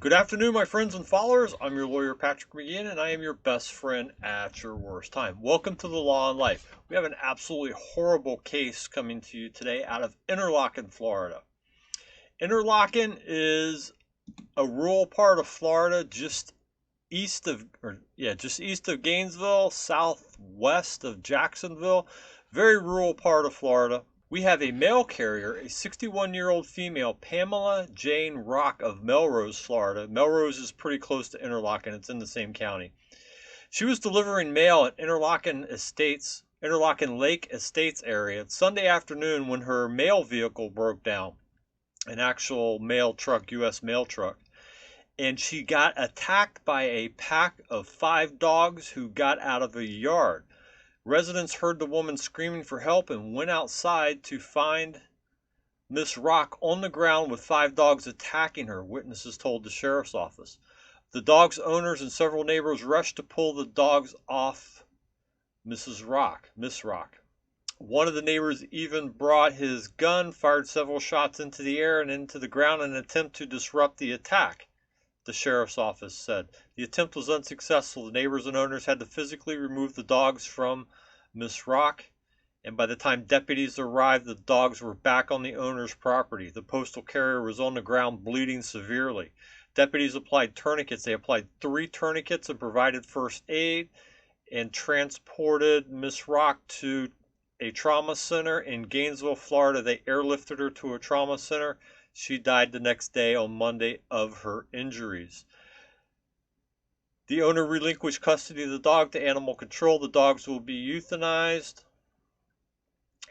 Good afternoon, my friends and followers. I'm your lawyer, Patrick McGeehan, and I am your best friend at your worst time. Welcome to the Law and Life. We have an absolutely horrible case coming to you today out of Interlachen, Florida. Interlachen is a rural part of Florida, just east of Gainesville, southwest of Jacksonville. Very rural part of Florida. We have a mail carrier, a 61-year-old female, Pamela Jane Rock of Melrose, Florida. Melrose is pretty close to Interlachen. It's in the same county. She was delivering mail at Interlachen Lake Estates area Sunday afternoon when her mail vehicle broke down, an actual mail truck, U.S. mail truck. And she got attacked by a pack of 5 dogs who got out of a yard. Residents heard the woman screaming for help and went outside to find Miss Rock on the ground with 5 dogs attacking her, witnesses told the sheriff's office. The dogs' owners and several neighbors rushed to pull the dogs off Miss Rock. One of the neighbors even brought his gun, fired several shots into the air and into the ground in an attempt to disrupt the attack, the sheriff's office said. The attempt was unsuccessful. The neighbors and owners had to physically remove the dogs from Miss Rock, and by the time deputies arrived, the dogs were back on the owner's property. The postal carrier was on the ground bleeding severely. Deputies applied tourniquets. They applied 3 tourniquets and provided first aid and transported Miss Rock to a trauma center in Gainesville, Florida. They airlifted her to a trauma center. She died the next day on Monday of her injuries. The owner relinquished custody of the dog to animal control. The dogs will be euthanized.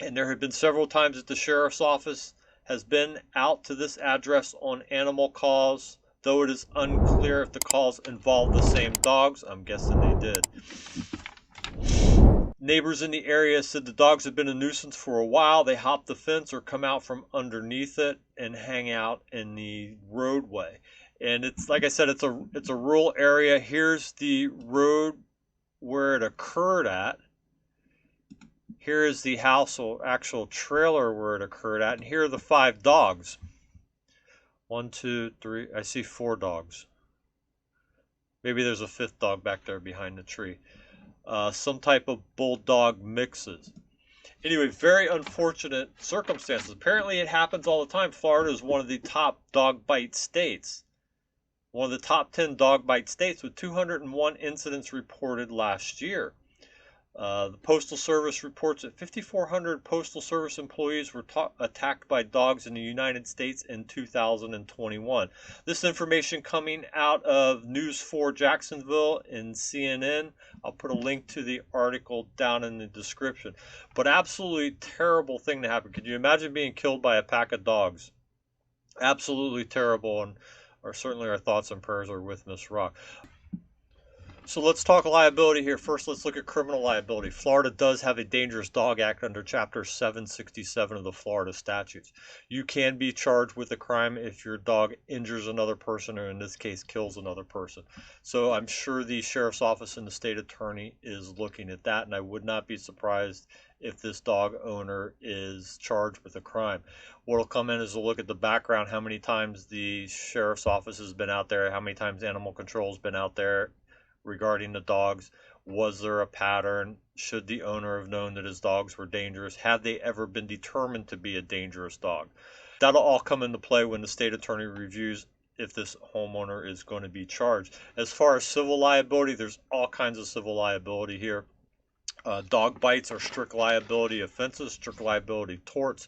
And there have been several times that the sheriff's office has been out to this address on animal calls, though it is unclear if the calls involve the same dogs. I'm guessing they did. Neighbors in the area said the dogs have been a nuisance for a while. They hop the fence or come out from underneath it and hang out in the roadway. And it's, like I said, it's a rural area. Here's the road where it occurred at. Here is the house or actual trailer where it occurred at. And here are the 5 dogs. 1, 2, 3. I see 4 dogs. Maybe there's a 5th dog back there behind the tree. Some type of bulldog mixes. Anyway, very unfortunate circumstances. Apparently it happens all the time. Florida is one of the top dog bite states. One of the top 10 dog bite states with 201 incidents reported last year. The Postal Service reports that 5,400 Postal Service employees were attacked by dogs in the United States in 2021. This information coming out of News 4 Jacksonville and CNN. I'll put a link to the article down in the description. But absolutely terrible thing to happen. Could you imagine being killed by a pack of dogs? Absolutely terrible, and certainly our thoughts and prayers are with Miss Rock. So let's talk liability here. First, let's look at criminal liability. Florida does have a Dangerous Dog Act under Chapter 767 of the Florida statutes. You can be charged with a crime if your dog injures another person, or in this case, kills another person. So I'm sure the sheriff's office and the state attorney is looking at that, and I would not be surprised if this dog owner is charged with a crime. What will come in is a look at the background, how many times the sheriff's office has been out there, how many times animal control has been out there regarding the dogs. Was there a pattern? Should the owner have known that his dogs were dangerous? Have they ever been determined to be a dangerous dog? That'll all come into play when the state attorney reviews if this homeowner is going to be charged. As far as civil liability, there's all kinds of civil liability here. Dog bites are strict liability offenses, strict liability torts.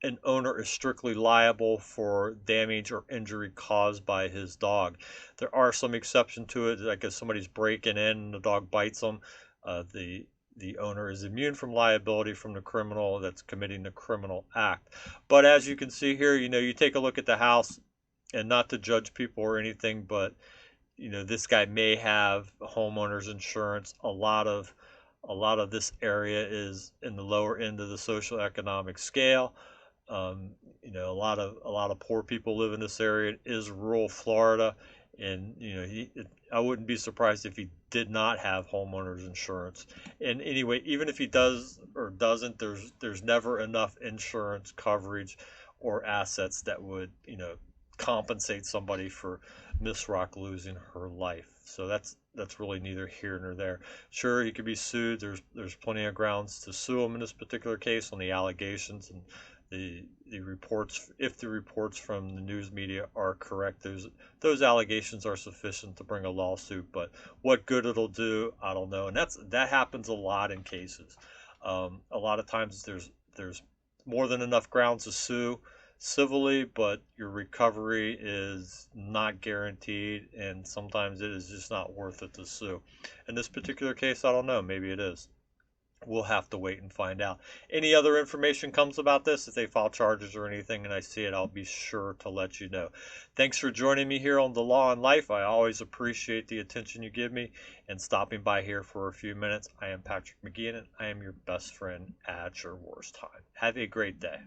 An owner is strictly liable for damage or injury caused by his dog. There are some exceptions to it, like if somebody's breaking in and the dog bites them, the owner is immune from liability from the criminal that's committing the criminal act. But as you can see here, you take a look at the house, and not to judge people or anything, but this guy may have homeowner's insurance. A lot of this area is in the lower end of the social economic scale. A lot of poor people live in this area. It is rural Florida, and I wouldn't be surprised if he did not have homeowners insurance. And anyway, even if he does or doesn't, there's never enough insurance coverage or assets that would compensate somebody for Miss Rock losing her life. So that's really neither here nor there. Sure, he could be sued. There's plenty of grounds to sue him in this particular case on the allegations and the reports. If the reports from the news media are correct, those allegations are sufficient to bring a lawsuit. But what good it'll do, I don't know. And that happens a lot in cases. A lot of times there's more than enough grounds to sue civilly, but your recovery is not guaranteed, and sometimes it is just not worth it to sue. In this particular case, I don't know. Maybe it is. We'll have to wait and find out. Any other information comes about this, if they file charges or anything, and I see it, I'll be sure to let you know. Thanks for joining me here on The Law and Life. I always appreciate the attention you give me and stopping by here for a few minutes. I am Patrick McGeehan, and I am your best friend at your worst time. Have a great day.